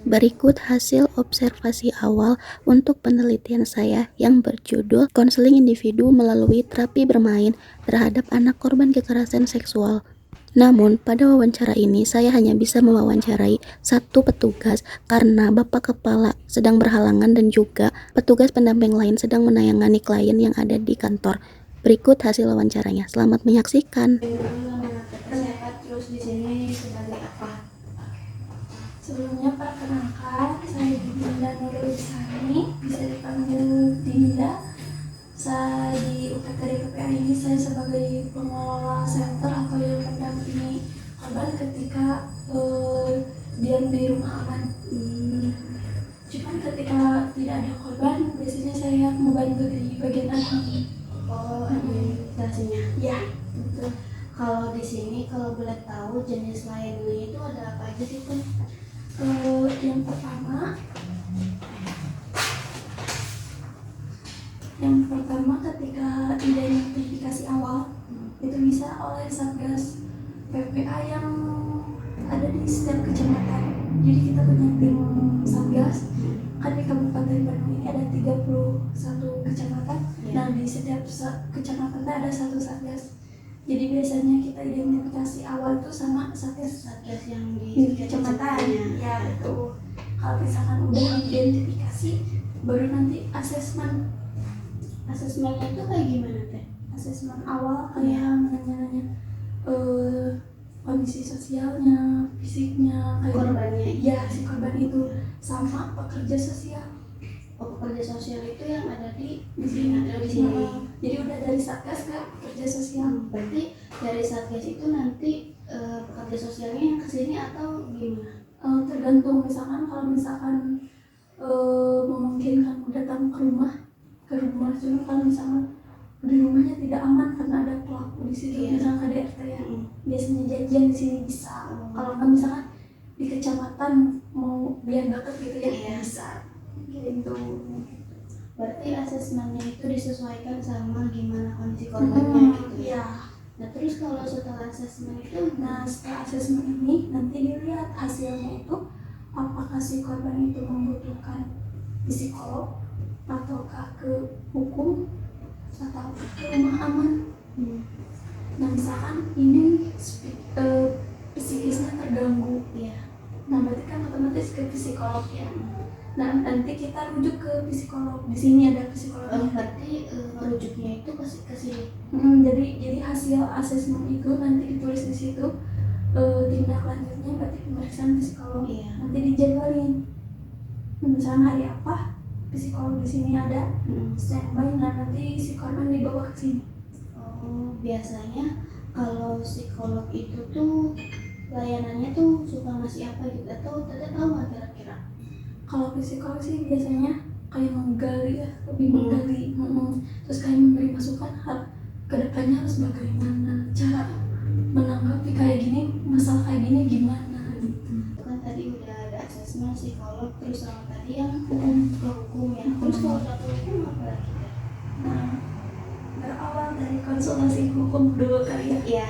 Berikut hasil observasi awal untuk penelitian saya yang berjudul Konseling Individu Melalui Terapi Bermain terhadap Anak Korban Kekerasan Seksual. Namun, pada wawancara ini saya hanya bisa mewawancarai satu petugas karena Bapak Kepala sedang berhalangan dan juga petugas pendamping lain sedang menayangani klien yang ada di kantor. Berikut hasil wawancaranya. Selamat menyaksikan. Terus di sini sebagai apa? Sebelumnya perkenalkan, saya Dinda Nurul Isani, bisa dipanggil Dinda. Saya di UPT KPA ini saya sebagai pengelola center atau yang mendampingi korban ketika diam di rumah aman. Cuman ketika tidak ada korban, biasanya saya membantu di bagian admin. Oh, administrasinya. Ya, betul. Kalau di sini, kalau boleh tahu jenis layanannya itu ada apa aja sih, Pun? Yang pertama ketika identifikasi awal itu bisa oleh Satgas PPA yang ada di setiap kecamatan. Jadi kita punya tim Satgas, kan di Kabupaten Bandung ini ada 31 kecamatan. Nah, di setiap kecamatan ada satu Satgas. Jadi biasanya kita identifikasi awal itu sama Satgas yang di kecamatan. Ya, betul. Kalau misalkan udah diidentifikasi, baru nanti asesmen. Asesmennya itu kayak gimana, Teh? Asesmen awal kayak nanya-nanya kondisi sosialnya, fisiknya, kayak korbannya. Ya, si korban itu sama pekerja sosial. Oh, pekerja sosial itu yang ada di sini. Ada di sini. Jadi udah dari Satgas ke pekerja sosial. Berarti dari Satgas itu nanti pekerja sosialnya yang kesini atau gimana? Tergantung, misalkan kalau memungkinkan datang ke rumah, cuma kalau misalkan di rumahnya tidak aman karena ada pelaku di situ, misalkan KDRT ya, biasanya janjian di sini bisa. Kalau nggak misalkan di kecamatan mau biar deket gitu ya, bisa. Gitu. Berarti asesmennya itu disesuaikan sama gimana kondisi korbannya gitu ya. Nah, terus kalau setelah asesmen itu, setelah asesmen ini nanti dilihat hasilnya itu apakah si korban itu membutuhkan psikolog ataukah ke hukum atau ke rumah aman. Nah, misalkan ini psikisnya terganggu ya, nah berarti kan otomatis ke psikolog ya. Nah, nanti kita rujuk ke psikolog. Di sini ada psikolognya. Berarti merujuknya itu ke sini. Jadi hasil asesmen itu nanti ditulis di situ. Tindak lanjutnya berarti pemeriksaan psikolog. Nanti dijadwalin. Misalnya hari apa, psikolog di sini ada standby. Nah, nanti si korban dibawa ke sini. Oh, biasanya kalau psikolog itu tuh layanannya tuh suka ngasih apa gitu, atau Teteh tahu nggak kira-kira? Kalau psikolog sih biasanya kayak menggali ya, lebih menggali, terus kayak memberi masukan kedepannya harus bagaimana cara menanggapi kayak gini, masalah kayak gini gimana gitu. Kan tadi udah ada asesmen psikolog, terus sama tadi yang ke hukum ya. Terus kalau udah ke hukum apa lagi? Nah, berawal dari konsultasi hukum dulu kali ya. Iya.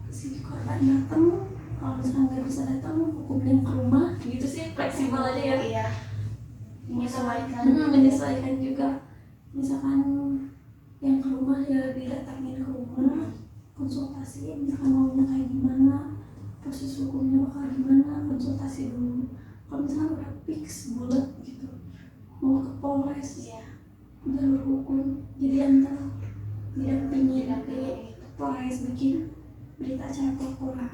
Si korban datang, kalau misalnya nggak bisa datang, hukumnya ke rumah gitu sih, fleksibel aja ya. Iya. Menyesuaikan juga. Misalkan yang ke rumah ya didatangin ke rumah, konsultasi, misalkan maunya kayak gimana, proses hukumnya bakal gimana, konsultasi dulu. Kalau misalkan udah fix bulat gitu, mau ke Polres ya, jalur hukum, jadi antara didampingi Polres bikin berita acara pelaporan.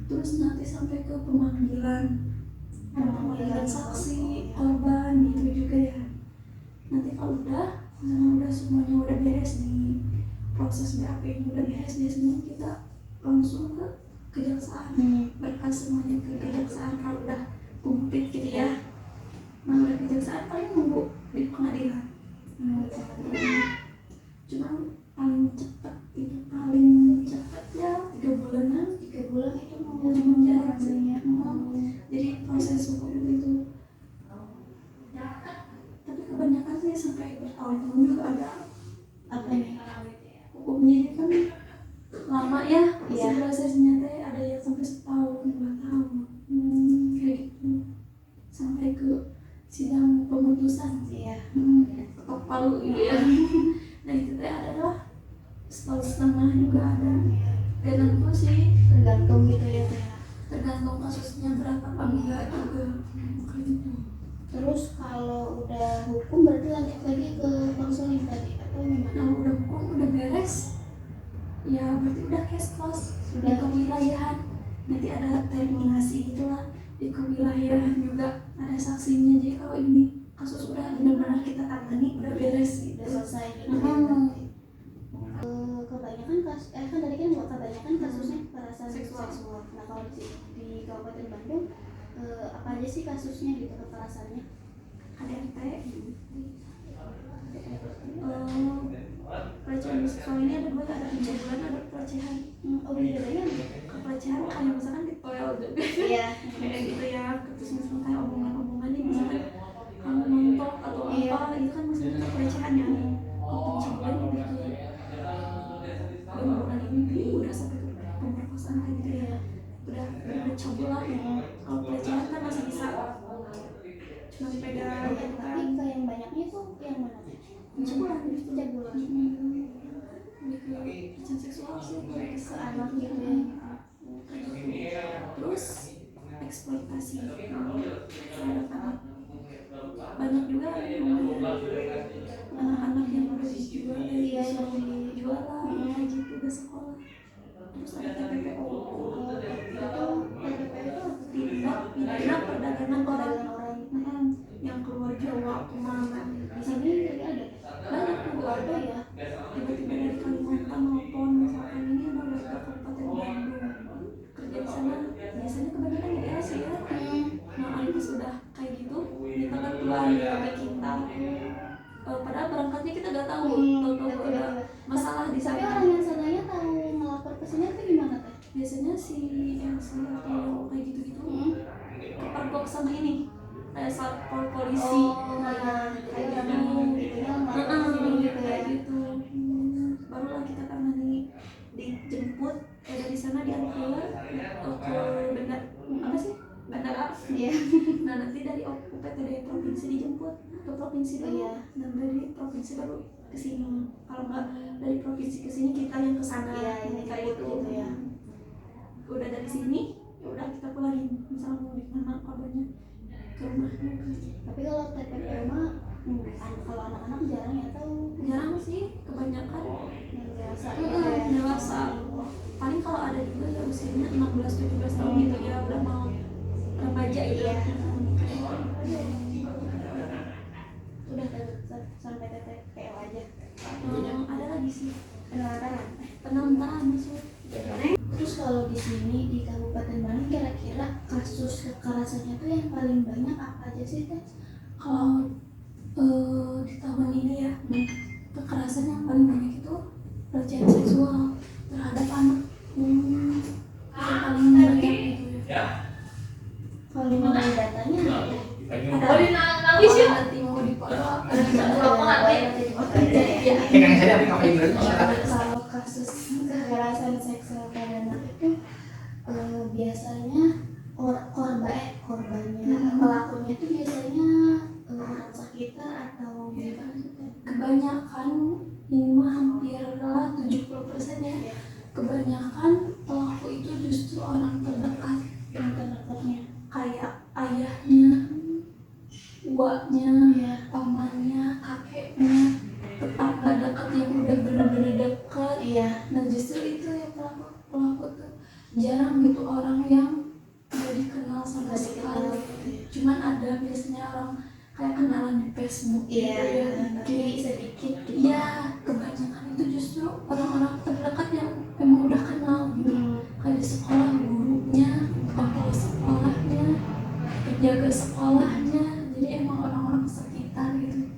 Terus nanti sampai ke pemanggilan saksi, korban gitu juga ya. Nanti kalau udah semuanya udah beres, di proses BAP ini udah beres, biasanya kita langsung ke kejaksaan. Berkas semuanya ke kejaksaan kalau udah komplit gitu ya. Nah, udah kejaksaan paling nunggu di pengadilan. Cuman paling cepat ya 3 bulanan. 3 bulan itu mau jarak sih. Jadi proses hukum itu, tapi kebanyakan sih sampai bertahun-tahun juga ada. Apa ini? Hukumnya ini kan lama ya, prosesnya teh ada yang sampai setahun 2 tahun. palu gitu ya. Nah itu teh adalah setengah juga ada. Gak tentu sih, Tergantung gitu ya Teh. tergantung kasusnya berat apa enggak juga. Gitu. Terus kalau udah hukum berarti lanjut lagi ke konseling tadi atau gimana? Nah udah hukum udah beres, ya berarti udah case close, udah kewilayahan. Nanti ada terminasi gitulah di kewilayahan juga, ada saksinya. Jadi kalau ini kasus udah benar-benar kita tangani, udah beres gitu. Udah selesai gitu ya. Kebanyakan kan tadi kan kebanyakan kasusnya kekerasan seksual. Nah kalau di Kabupaten Bandung apa aja sih kasusnya gitu kekerasannya? KDRT, pelecehan seksual ini ada dua, ada pencabulan, ada pelecehan. Oh bedanya Pelecehan kayak misalkan di toel juga, iya. kayak gitu ya. Terus misalkan kayak omongan-omongan nih, misalkan kamu nonton atau apa, itu kan maksudnya pelecehan ya. Kalau pencabulan lebih ke pembunuhan mimpi, udah sampai ke pemerkosaan kayak gitu ya, udah cabul lah. Kalau pelecehan kan masih bisa cuma pegang Tapi ke yang banyaknya itu yang mana? pencabulan. Pencabulan. Lebih ke pelecehan seksual sih, lebih ke Anak gitu ya. terus eksploitasi terhadap anak. Banyak juga anak-anak yang udah dijual dari dijual lah kayak gitu ke sekolah. Terus ada TPPO, tindak pidana perdagangan orang yang keluar Jawa kemana. Di sini juga ada. Banyak juga ada ya, tiba-tiba dari Kalimantan maupun misalkan ini ada warga Kabupaten Bandung kerja di sana, biasanya kebanyakan di Asia ya. Nah itu sudah kayak gitu minta bantuan ke kita, padahal berangkatnya kita gak tahu, tahu ada masalah di Tapi sana. orang yang sananya tahu melapor ke sini itu gimana Teh? Biasanya si LC atau kayak gitu-gitu kepergok sama ini kayak satpol polisi. Kayak gitu ya, melapor ke sini gitu ya. Kayak gitu. Barulah kita tangani, dijemput dari sana diantar ke bandar apa sih, bandara. Iya. Nah nanti dari UPTD provinsi dijemput ke provinsi dulu. Iya. Dan dari provinsi baru ke sini. Kalau nggak dari provinsi ke sini kita yang ke sana. Iya, ini kayak gitu gitu ya. Udah dari sini ya udah kita pulangin, misalnya mau di mana korbannya ke rumahnya. Tapi kalau TPP mah kalau anak-anak jarang ya tahu. Jarang sih, kebanyakan Yang dewasa. dewasa. Paling kalau ada juga ya usianya 16-17 tahun gitu ya, udah mau remaja gitu ya. Udah sampai TPPO aja. Ada lagi sih Penantaran. masuk. Terus kalau di sini di Kabupaten Bandung kira-kira kasus kekerasannya tuh yang paling banyak apa aja sih Teh? Kalau di tahun ini ya, kekerasan yang paling banyak itu pelecehan seksual terhadap anak. Itu paling banyak gitu ya. Kalau dari datanya Ada nanti mau dipotong, ya. kalau kasus kekerasan seksual pada anak itu biasanya korbannya pelakunya itu biasanya orang sekitar atau gimana sih Teh? Kebanyakan ini mah hampir lah 70% ya. Kebanyakan pelaku itu justru orang terdekat, Yang terdekatnya. kayak ayahnya, uaknya, Iya. pamannya, kakeknya, tetangga dekat yang udah bener-bener dekat. Iya. Nah justru itu ya pelaku tuh jarang gitu orang yang gak dikenal sama Nggak dikenal. sekali. Cuman ada biasanya orang kayak kenalan di Facebook Iya. gitu ya. Tapi sedikit gitu. Iya, kebanyakan itu justru orang-orang terdekat yang memang udah kenal gitu. Kayak di sekolah gurunya, kepala sekolahnya, penjaga sekolahnya. Jadi emang orang-orang sekitar gitu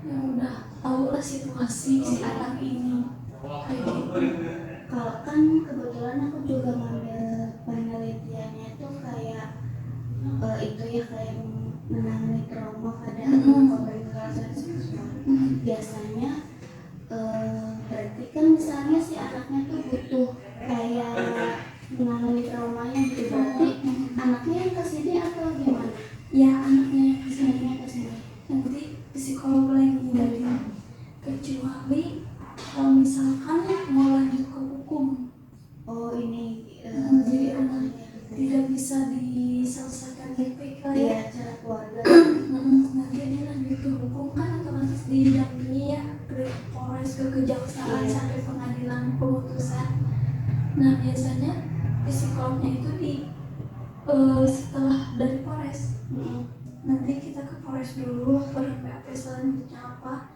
yang udah tahu lah situasi si anak ini kayak gitu. Kalau kan kebetulan aku juga ngambil penelitiannya itu kayak itu ya kayak menangani trauma pada korban kekerasan seksual. Biasanya berarti kan misalnya si anaknya tuh butuh kayak menangani traumanya gitu, berarti anaknya yang kesini atau gimana? Ya anaknya yang kesini, Anaknya kesini. nanti psikolog lah yang ngindarin. tipik lah Iya, ya. cara keluarga. Nanti dia lanjut ke hukum kan otomatis didampingi ya ke Polres, ke kejaksaan, Iya. sampai pengadilan pemutusan. Nah biasanya psikolognya itu setelah dari Polres, nanti kita ke Polres dulu, PAP selanjutnya apa,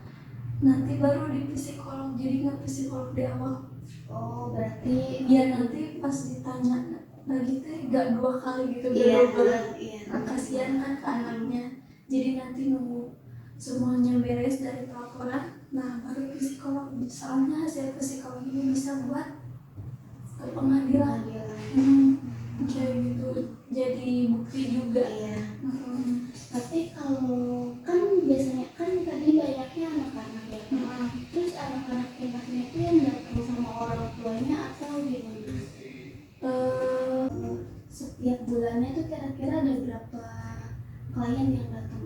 nanti baru di psikolog. Jadi nggak psikolog di awal, Oh, berarti biar nanti pas ditanya lagi teh nggak 2 kali gitu, iya, double. iya. Kasihan kan ke anaknya, jadi nanti nunggu semuanya beres dari pelaporan, nah baru psikolog. Soalnya hasil psikolog ini bisa buat ke pengadilan. Kayak gitu, jadi bukti juga. Iya. Hmm. Tapi kalau kan biasanya kan tadi banyaknya anak-anak ya. Terus anak-anak tindakan itu yang datang sama orang tuanya atau gimana? Setiap bulannya tuh kira-kira ada berapa klien yang datang?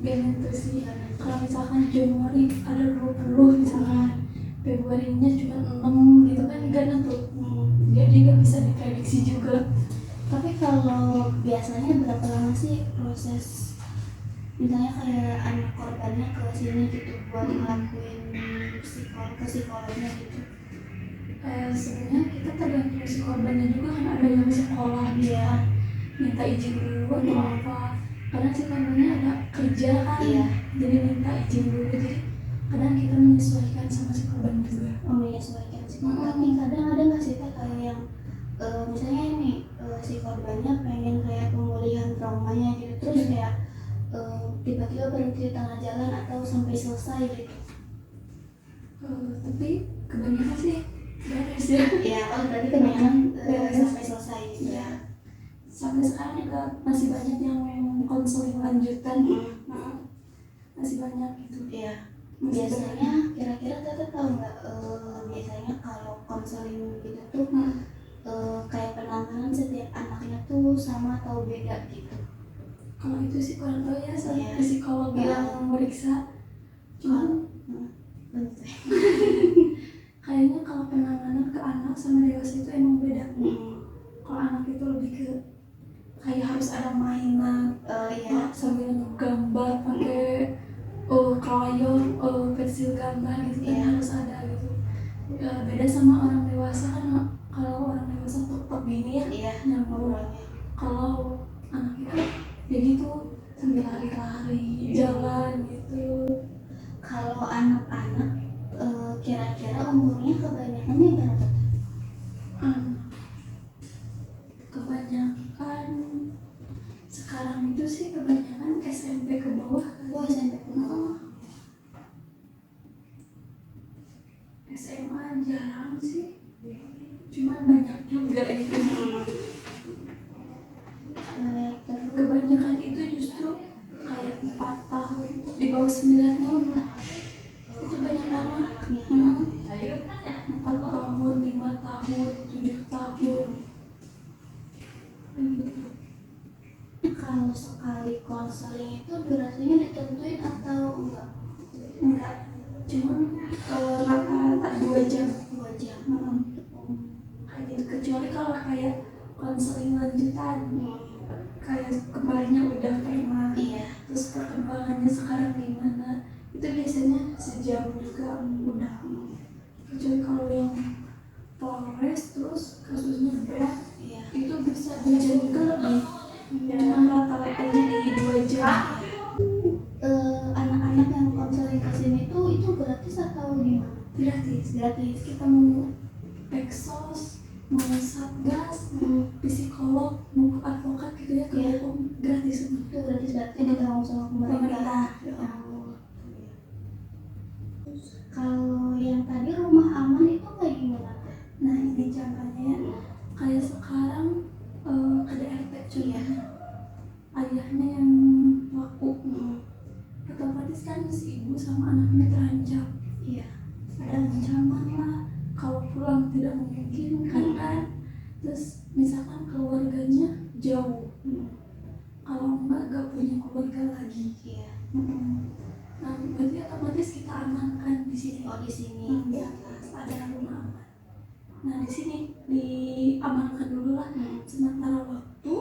Gini tuh sih, kalau misalkan Januari ada 20 misalkan, Februarinya cuma 6 gitu kan, gak nentu. Jadi gak bisa diprediksi juga. Tapi kalau biasanya berapa lama sih proses, misalnya kayak anak korbannya ke sini gitu buat ngelakuin ke psikolognya gitu? Sebenarnya kita tergantung si korbannya juga kan, ada yang sekolah Iya. minta izin dulu atau apa, karena si korbannya ada kerja kan. Iya. Jadi minta izin dulu, jadi kadang kita menyesuaikan sama si korban juga. Menyesuaikan sih. Tapi kadang ada nggak sih Teh, kayak yang misalnya ini si korbannya pengen kayak pemulihan traumanya gitu, terus kayak tiba-tiba berhenti di tengah jalan atau sampai selesai gitu? Tapi kebanyakan sih beres ya. Ya, berarti kebanyakan Beres. sampai selesai gitu ya. Sampai sekarang juga masih banyak yang konseling lanjutan. Masih banyak gitu. Iya. Masih Biasanya kira-kira Tete tahu nggak, biasanya kalau konseling gitu tuh kayak penanganan setiap anaknya tuh sama atau beda gitu? Kalau itu sih kurang tahu ya, soal Iya. psikolog yang meriksa. Cuman Betul. kayaknya kalau penanganan ke anak sama dewasa itu emang beda. Kalau anak itu lebih ke kayak harus ada mainan, Iya. sambil gambar pakai krayon, pensil gambar gitu kan. Iya. Harus ada gitu. Beda sama orang dewasa kan. Kalau orang dewasa tetap gini ya, Iya. nyambung. Ngobrolnya. Kalau anak itu ya gitu, sambil lari-lari, jalan gitu. Kalau anak-anak kira-kira umurnya kebanyakannya berapa? Kebanyakan sekarang itu sih kebanyakan SMP ke bawah. Wah, SMP ke bawah. SMA jarang sih, cuman banyak juga itu. Kebanyakan itu justru kayak 4 tahun di bawah 9 tahun lah. Itu banyak banget. 4 tahun, 5 tahun, 7 tahun. Kalau sekali konseling itu durasinya ditentuin atau enggak? Enggak, cuman rata-rata 2 jam. 2 jam. Kayak gitu. Kecuali kalau kayak konseling lanjutan, kayak kemarinnya udah pernah, Iya. terus perkembangannya sekarang gimana, itu biasanya sejam juga udah. Kecuali kalau yang Polres terus kasusnya berat, Iya. itu bisa 2 jam juga lebih. Cuma rata-ratanya di 2 jam. Anak-anak yang konseling ke sini tuh itu gratis atau gimana? Gratis. Gratis. Kita mau eksos, mau satgas, mau psikolog, mau advokat gitu ya, Iya. kalau gratis semua. Itu gratis, berarti ditanggung sama pemerintah. Ya. Kalau yang tadi rumah aman itu kayak gimana? Nah ini contohnya ya, kayak sekarang ada RT contohnya, ayahnya yang pelaku, otomatis kan si ibu sama anaknya terancam. Iya. Ada ancaman lah, kalau pulang tidak memungkinkan kan. Terus misalkan keluarganya jauh, kalau nggak punya keluarga lagi. Iya. Nah berarti otomatis kita amankan di sini. Oh, di sini. Di atas ada rumah aman. Nah di sini diamankan dulu lah sementara waktu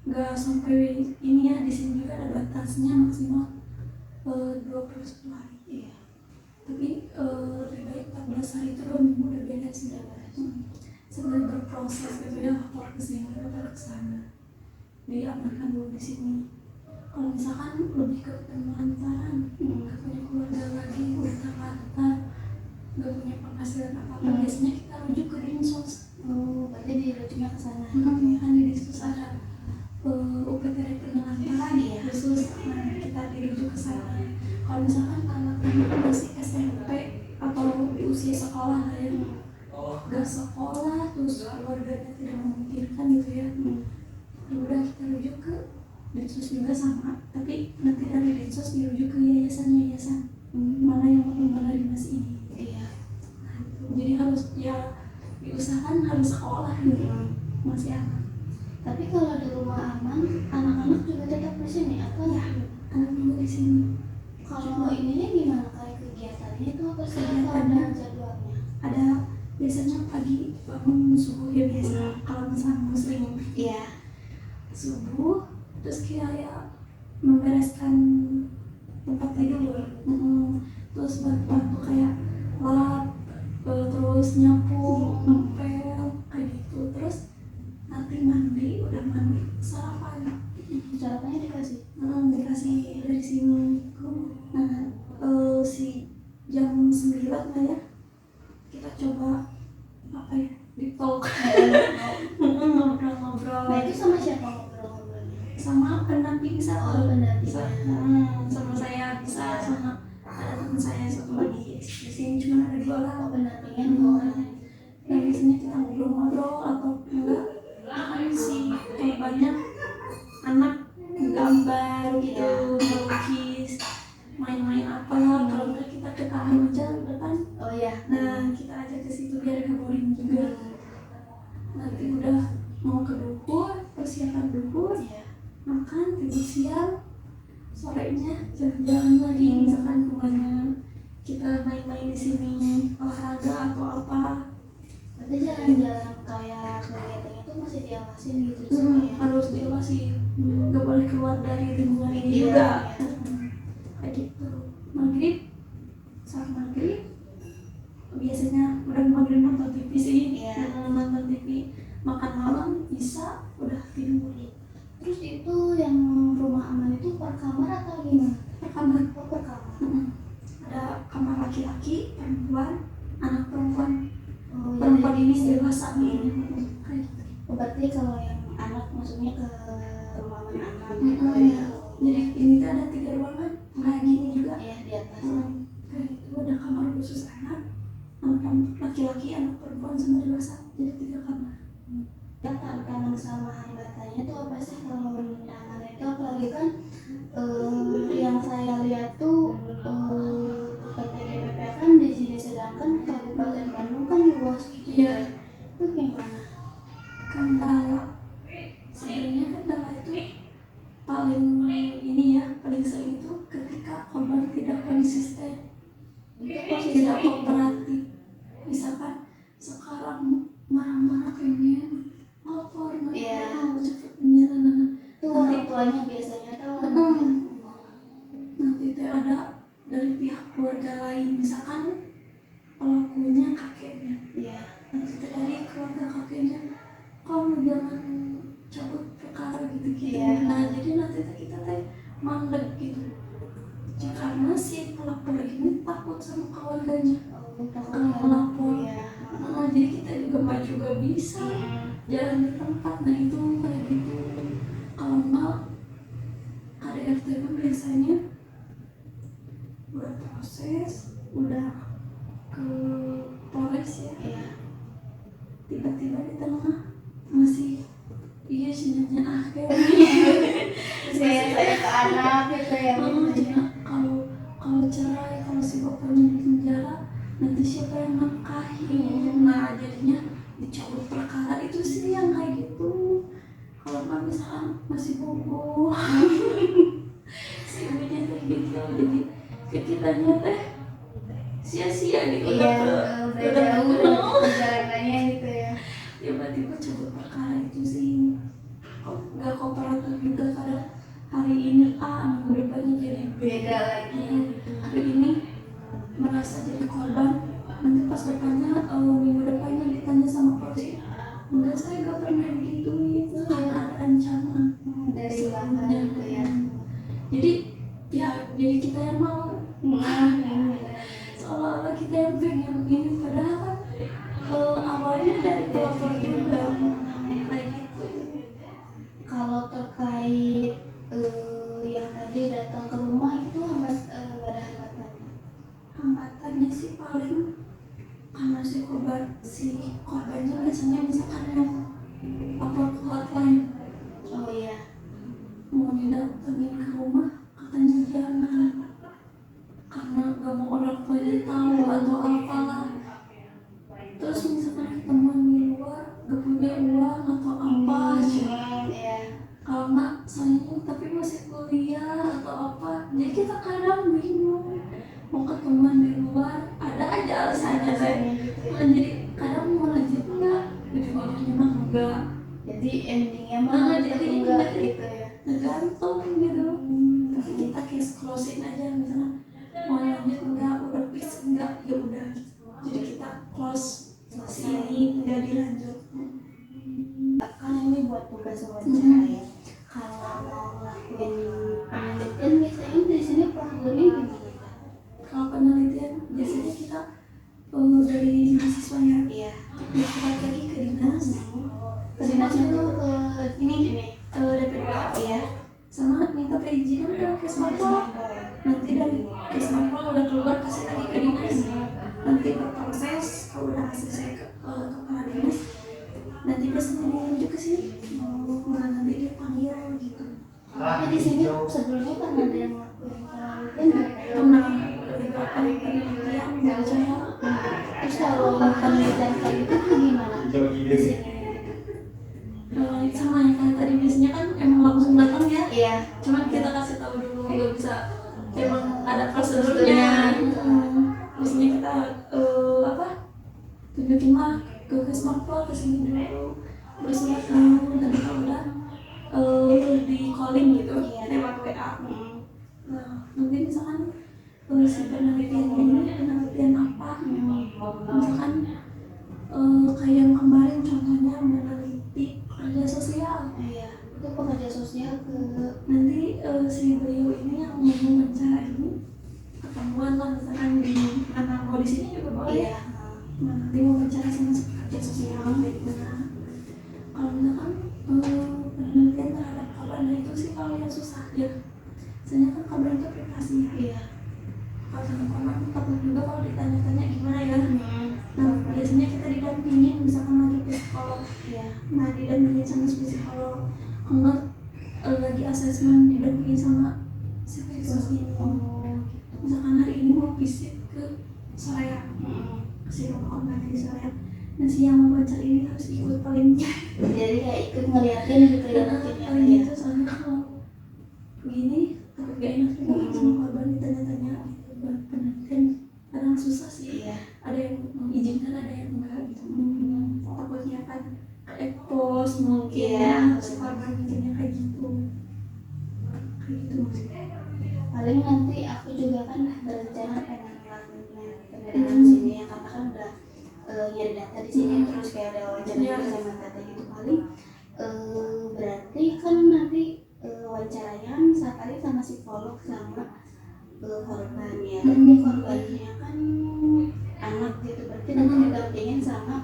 nggak sampai ini ya, di sini juga ada batasnya maksimal 21 hari. Iya. Tapi lebih baik 14 hari itu 2 minggu udah beda sih. Sambil berproses gitu ya, lapor ke sini, lapor ke sana, diamankan dulu di sini. Kalau misalkan lebih ke penelantaran, nggak punya keluarga lagi, udah terlantar, nggak punya penghasilan apa-apa, biasanya kita rujuk ke dinsos. Berarti dirujuknya ke sana. Kan di dinsos ada UPTD penelantaran ya khusus, nah kita dirujuk ke sana. Kalau misalkan anak-anak masih SMP atau di usia sekolah lah ya, nggak sekolah terus keluarganya tidak memungkinkan gitu ya, udah kita rujuk ke dinsos juga sama, tapi nanti dari dinsos dirujuk ke yayasan mana yang menerima si ini. Iya. Nah, itu. Jadi harus ya diusahakan harus sekolah gitu, masih aman. Tapi kalau di rumah aman, anak-anak juga tetap di sini atau Ya, anak juga di sini. kalau ininya gimana, kayak kegiatannya itu apa sih? Atau ada jadwalnya? Ada biasanya pagi bangun subuh ya biasa, kalau misalnya muslim Iya. subuh, terus kayak membereskan tempat tidur, terus bantu kayak lap, terus nyapu, ngepel kayak gitu, terus nanti mandi, udah mandi sarapan, Sarapannya dikasih. dikasih dari sini. Nah si jam 9 lah ya, kita coba apa ya, di talk ngobrol-ngobrol. Nah itu sama siapa ngobrol-ngobrolnya? Sama pendamping saya. Pendampingnya. Sama saya bisa, sama ada teman saya satu lagi di sini, cuma ada 2 orang. Pendampingnya 2 orang. Nah biasanya kita ngobrol-ngobrol atau enggak kan si banyak anak gambar gitu, melukis, main-main apa, kalau enggak kita ke taman aja kan. Oh iya. Nah kita ajak ke situ biar gak boring juga. Nanti udah mau ke duhur, persiapan duhur, makan, tidur siang, sorenya jalan-jalan lagi, misalkan kemana kita main-main di sini, olahraga atau apa. Berarti jalan-jalan kayak kegiatannya itu masih diawasin gitu sama ya? Harus diawasi, nggak boleh keluar dari lingkungan ini Iya, juga. iya. Kayak gitu. Maghrib, saat maghrib biasanya udah maghrib nonton TV sih. Iya. Nonton TV, makan malam, bisa udah tidur. Terus itu yang rumah aman itu per kamar atau gimana? Per kamar. Oh, per kamar. Ada kamar laki-laki, perempuan, anak perempuan. Oh, Perempuan jadi ini dewasa nih. Kayak gitu. berarti kalau yang anak maksudnya ke rumah aman anak Mm-mm. gitu ya? Jadi ini tuh ada 3 ruangan, kayak gini juga. Iya, di atas. Kayak gitu, ada kamar khusus anak laki-laki, anak perempuan sama dewasa. Jadi 3 kamar. Tantangan sama hambatannya tuh apa sih kalau undangan itu, apalagi kan yang saya lihat tuh PTGPP kan di sini, sedangkan Kabupaten Bandung kan luas gitu. Iya. Itu gimana? Kendala sebenarnya kendala itu paling ini ya, paling sering itu ketika korban tidak konsisten, tidak kooperatif. Misalkan sekarang marah-marah pengen lapor, Iya. mau cepet penjelasan, Tuh orang tuanya biasanya tahu. nanti itu ada dari pihak keluarga lain, misalkan pelakunya kakeknya, Iya. nanti itu dari keluarga kakeknya, kamu jangan cabut perkara gitu-gitu. Iya. Nah jadi nanti kita mandek gitu, karena si pelapor ini takut sama keluarganya. Takut Melapor. ya. Jadi kita juga maju gak bisa, jalan di tempat. Nah itu kayak gitu. Kalau enggak KDRT kan biasanya udah proses, udah ke Polres ya, Iya. tiba-tiba di tengah masih iya sinyalnya kayak Saya ke anak gitu ya. kalau cerai, kalau si bapaknya di penjara, nanti siapa yang nafkahin? Nah jadinya dicabut perkara itu sih yang kayak gitu. Kalau nggak misalkan masih bobo si ibunya kayak gitu, jadi kekitannya teh sia-sia gitu. Iya, udah jauh perjalanannya gitu ya. Tiba-tiba cabut perkara itu sih. nggak kooperatif juga. Kadang hari ini A, minggu depannya jadi Beda lagi. Hari ini merasa jadi korban, nanti pas depannya minggu depannya ditanya sama polisi, enggak, saya nggak pernah digituin, karena ada ancaman Dari belakang gitu ya. jadi ya jadi kita yang mau, seolah-olah kita yang pengen begini, padahal kan awalnya dari keluarga juga kayak gitu. Kalau terkait yang tadi datang ke rumah itu nggak ada hambatan. Hambatannya sih paling karena si korbannya biasanya misalkan yang upload ke hotline, Oh iya. mau didatengin ke rumah katanya jangan karena gak mau orang tuanya tahu atau apalah. Terus misalkan ketemuan di luar gak punya uang atau apa gitu. Iya. Kalau nggak sayangnya tapi masih kuliah atau apa, jadi kita kadang bingung mau ketemuan di luar, ada aja alasannya saya. Jadi kadang mau lanjut enggak, ujung-ujungnya mah enggak, Jadi endingnya mah jadi enggak gitu ya. tergantung gitu. Tapi kita case closing aja, misalnya mau lanjut enggak, udah fix enggak, ya udah. Jadi kita close sini, enggak dilanjut. Kan ini buat tugas wawancara ya. Kalau mau ngelakuin penelitian biasanya di sini prosedurnya gimana? Kalau penelitian biasanya kita dari mahasiswa ya, Iya. kita lagi ke dinas. Ke dinas itu ini DP2 iya. sama minta perizinan ke Kesmapol. Nanti dari Kesmapol udah keluar kasih lagi ke dinas, nanti berproses. Kalau udah selesai ke kepala dinas, nanti biasanya dirujuk ke sini. Nanti dipanggil gitu. Tapi di sini sebelumnya kan ada yang ngelakuin penelitian nggak? Pernah beberapa penelitian wawancara. Terus kalau penelitian kayak gitu tuh gimana? Di sini. Sama yang kayak tadi, biasanya kan emang langsung datang ya. Iya. Cuman kita kasih tahu dulu, nggak bisa emang ada prosedurnya. Biasanya kita tunjukin lah ke Kesmapol, ke sini dulu, bersurat dulu, nanti kalau udah di calling gitu lewat WA. Nah, nanti misalkan si penelitian ini penelitian apa, misalkan kayak yang kemarin contohnya meneliti kerja sosial. Iya. Itu pekerja sosial ke Nanti si beliau ini yang wawancara ini ketemuan lah, misalkan di mana, mau di sini juga boleh. iya. Nah, nanti wawancara sama si pekerja sosial kayak gimana. Kalau misalkan penelitian terhadap kabar, nah itu sih kalau yang susah ya. Misalnya kan kabar itu privasi ya. Iya. Kalau sama korban takut juga kalau ditanya-tanya gimana ya. Nah, biasanya kita didampingin, misalkan lagi psikolog. Iya. Nah, didampingin sama psikolog. Enggak lagi asesmen, didampingin sama psikolog ini. Misalkan hari ini mau visit ke Soreang, si rumah korban di Soreang. Nah, si yang mau baca ini harus ikut paling Jadi kayak ikut ngeliatin gitu ya mungkin ya. paling gitu, soalnya kalau begini takut gak enak juga sama korban ditanya-tanya gitu. Buat penelitian kadang susah sih. Iya. Ada yang mengizinkan, ada yang enggak gitu. Takutnya kan expose mungkin Iya. si korban mikirnya kayak gitu maksudnya. Paling nanti aku juga kan berencana pengen ngelakuin penelitian di sini ya, karena kan udah nyari data di sini, terus kayak ada wawancara Iya. juga sama data gitu. Paling berarti kan nanti wawancaranya kan sekali sama psikolog sama korbannya, dan di korbannya kan anak gitu, berarti nanti didampingin sama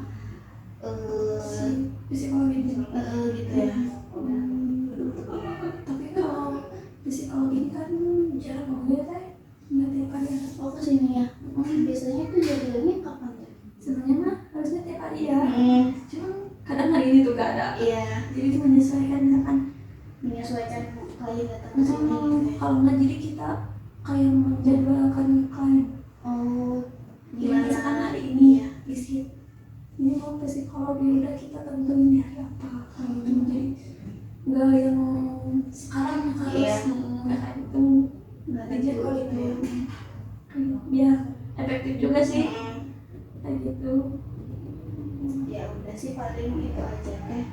Si psikologi ini gitu ya. tapi kalau psikologi ini kan jarang banget ya, nggak tiap hari ada. Oh kesini ya. Biasanya itu jadwalnya kapan tuh? Sebenarnya mah harusnya tiap hari ya, cuma kadang hari ini tuh gak ada. Iya. Jadi itu menyesuaikan, misalkan Menyesuaikan klien datang ke sini gitu ya. kalau nggak, jadi kita kayak menjadwalkan klien. Oh Jadi gimana? misalkan hari ini ya visit, ini mau ke psikolog, ya udah kita tentuin di hari apa. Jadi nggak yang sekarang harus Iya. nggak kayak itu, Nggak aja gitu. kalau itu biar efektif juga sih kayak gitu. Ya udah sih paling itu aja teh.